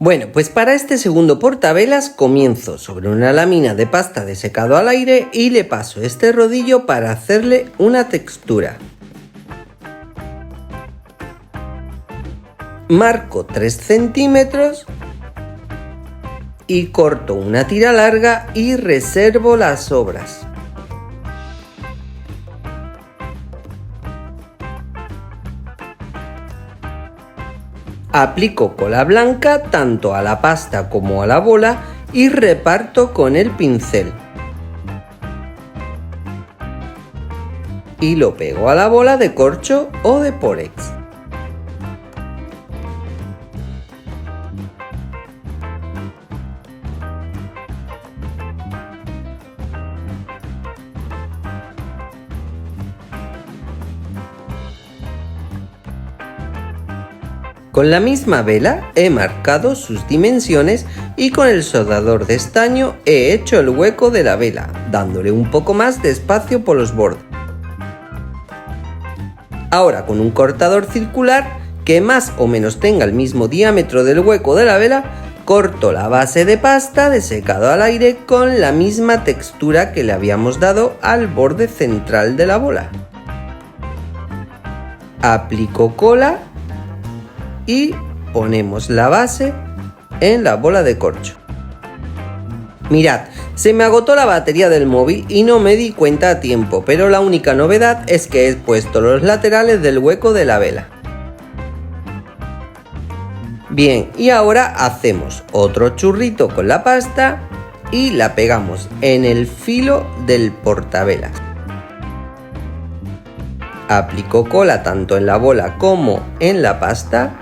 Bueno, pues para este segundo portavelas comienzo sobre una lámina de pasta de secado al aire y le paso este rodillo para hacerle una textura. Marco 3 centímetros y corto una tira larga y reservo las sobras. Aplico cola blanca tanto a la pasta como a la bola y reparto con el pincel. Y lo pego a la bola de corcho o de pórex. Con la misma vela he marcado sus dimensiones y con el soldador de estaño he hecho el hueco de la vela, dándole un poco más de espacio por los bordes. Ahora con un cortador circular que más o menos tenga el mismo diámetro del hueco de la vela, corto la base de pasta de secado al aire con la misma textura que le habíamos dado al borde central de la bola. Aplico cola y ponemos la base en la bola de corcho. Mirad, se me agotó la batería del móvil y no me di cuenta a tiempo, pero la única novedad es que he puesto los laterales del hueco de la vela. Bien, y ahora hacemos otro churrito con la pasta y la pegamos en el filo del portavelas. Aplico cola tanto en la bola como en la pasta.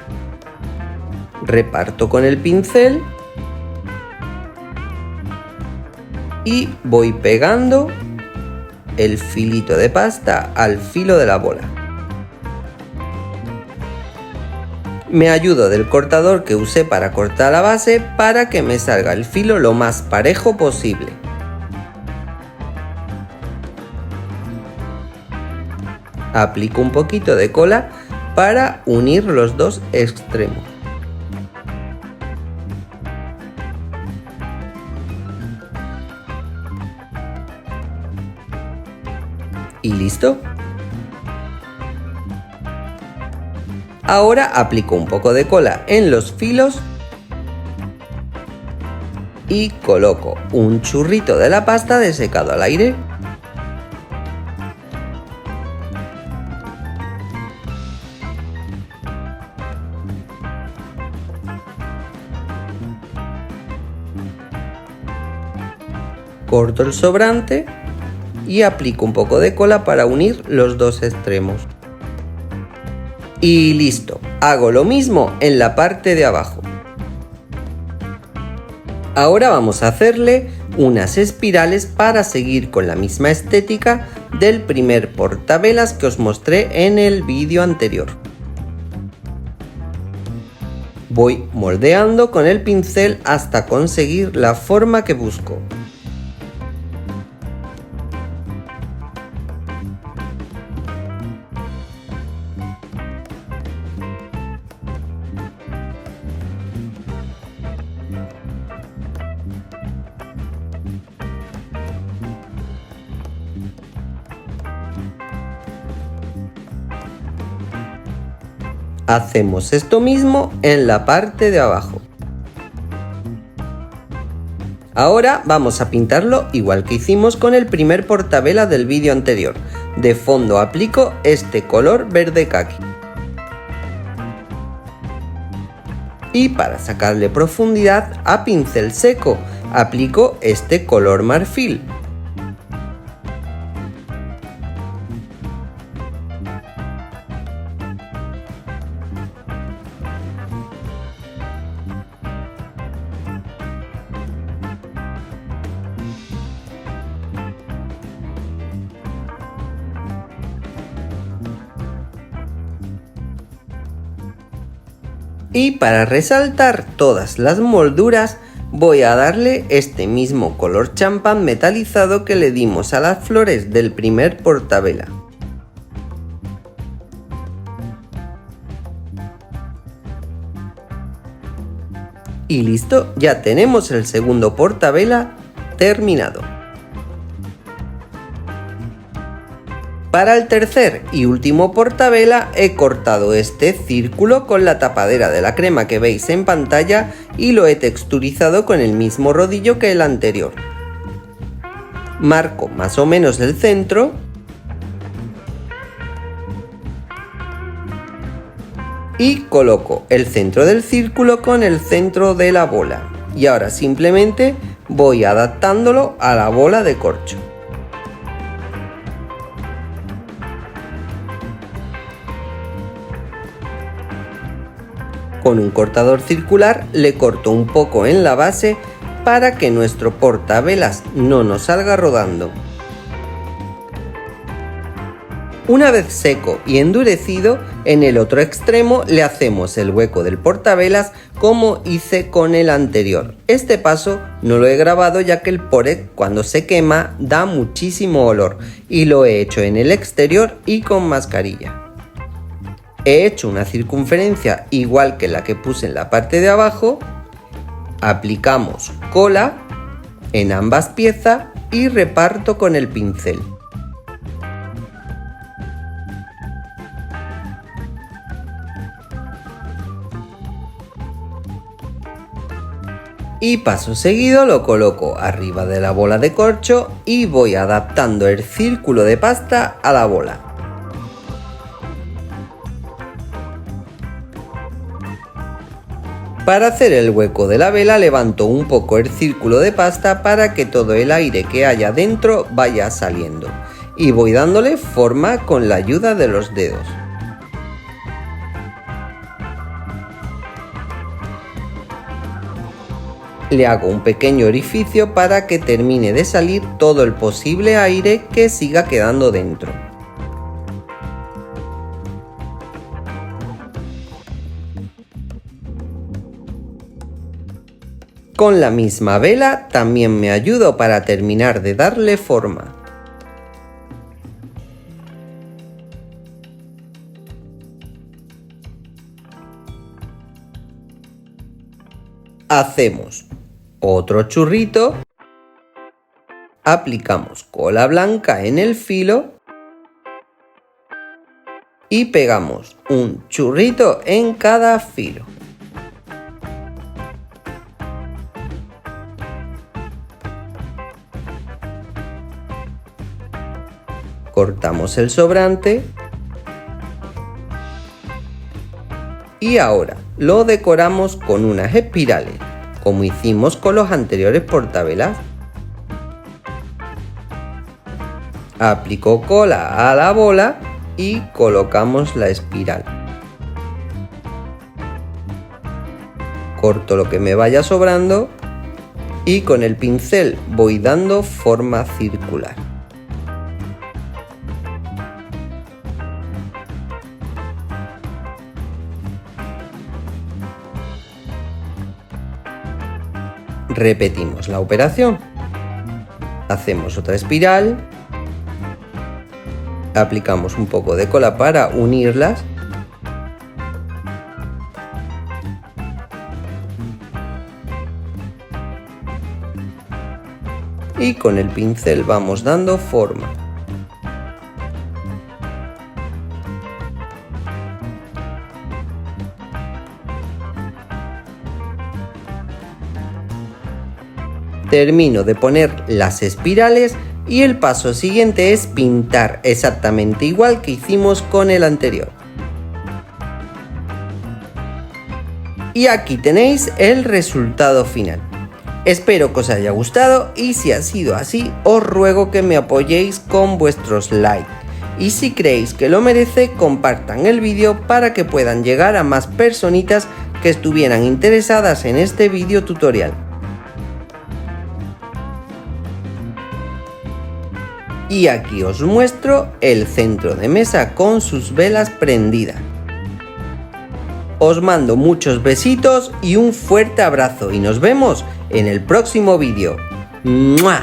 Reparto con el pincel y voy pegando el filito de pasta al filo de la bola. Me ayudo del cortador que usé para cortar la base para que me salga el filo lo más parejo posible. Aplico un poquito de cola para unir los dos extremos. Y listo. Ahora aplico un poco de cola en los filos y coloco un churrito de la pasta de secado al aire. Corto el sobrante y aplico un poco de cola para unir los dos extremos. Y listo, hago lo mismo en la parte de abajo. Ahora vamos a hacerle unas espirales para seguir con la misma estética del primer portavelas que os mostré en el vídeo anterior. Voy moldeando con el pincel hasta conseguir la forma que busco. Hacemos esto mismo en la parte de abajo. Ahora vamos a pintarlo igual que hicimos con el primer portavela del vídeo anterior. De fondo aplico este color verde caqui. Y para sacarle profundidad a pincel seco, aplico este color marfil. Y para resaltar todas las molduras voy a darle este mismo color champán metalizado que le dimos a las flores del primer portavela. Y listo, ya tenemos el segundo portavela terminado. Para el tercer y último portavela he cortado este círculo con la tapadera de la crema que veis en pantalla y lo he texturizado con el mismo rodillo que el anterior. Marco más o menos el centro y coloco el centro del círculo con el centro de la bola. Y ahora simplemente voy adaptándolo a la bola de corcho. Con un cortador circular le corto un poco en la base para que nuestro portavelas no nos salga rodando. Una vez seco y endurecido, en el otro extremo le hacemos el hueco del portavelas como hice con el anterior. Este paso no lo he grabado ya que el pórex cuando se quema da muchísimo olor y lo he hecho en el exterior y con mascarilla. He hecho una circunferencia igual que la que puse en la parte de abajo, aplicamos cola en ambas piezas y reparto con el pincel. Y paso seguido lo coloco arriba de la bola de corcho y voy adaptando el círculo de pasta a la bola. Para hacer el hueco de la vela levanto un poco el círculo de pasta para que todo el aire que haya dentro vaya saliendo y voy dándole forma con la ayuda de los dedos. Le hago un pequeño orificio para que termine de salir todo el posible aire que siga quedando dentro. Con la misma vela también me ayudo para terminar de darle forma. Hacemos otro churrito, aplicamos cola blanca en el filo y pegamos un churrito en cada filo. Cortamos el sobrante y ahora lo decoramos con unas espirales, como hicimos con los anteriores portavelas. Aplico cola a la bola y colocamos la espiral. Corto lo que me vaya sobrando y con el pincel voy dando forma circular. Repetimos la operación. Hacemos otra espiral. Aplicamos un poco de cola para unirlas. Y con el pincel vamos dando forma. Termino de poner las espirales y el paso siguiente es pintar exactamente igual que hicimos con el anterior. Y aquí tenéis el resultado final. Espero que os haya gustado y si ha sido así os ruego que me apoyéis con vuestros likes. Y si creéis que lo merece, compartan el vídeo para que puedan llegar a más personitas que estuvieran interesadas en este vídeo tutorial. Y aquí os muestro el centro de mesa con sus velas prendidas. Os mando muchos besitos y un fuerte abrazo y nos vemos en el próximo vídeo. ¡Mua!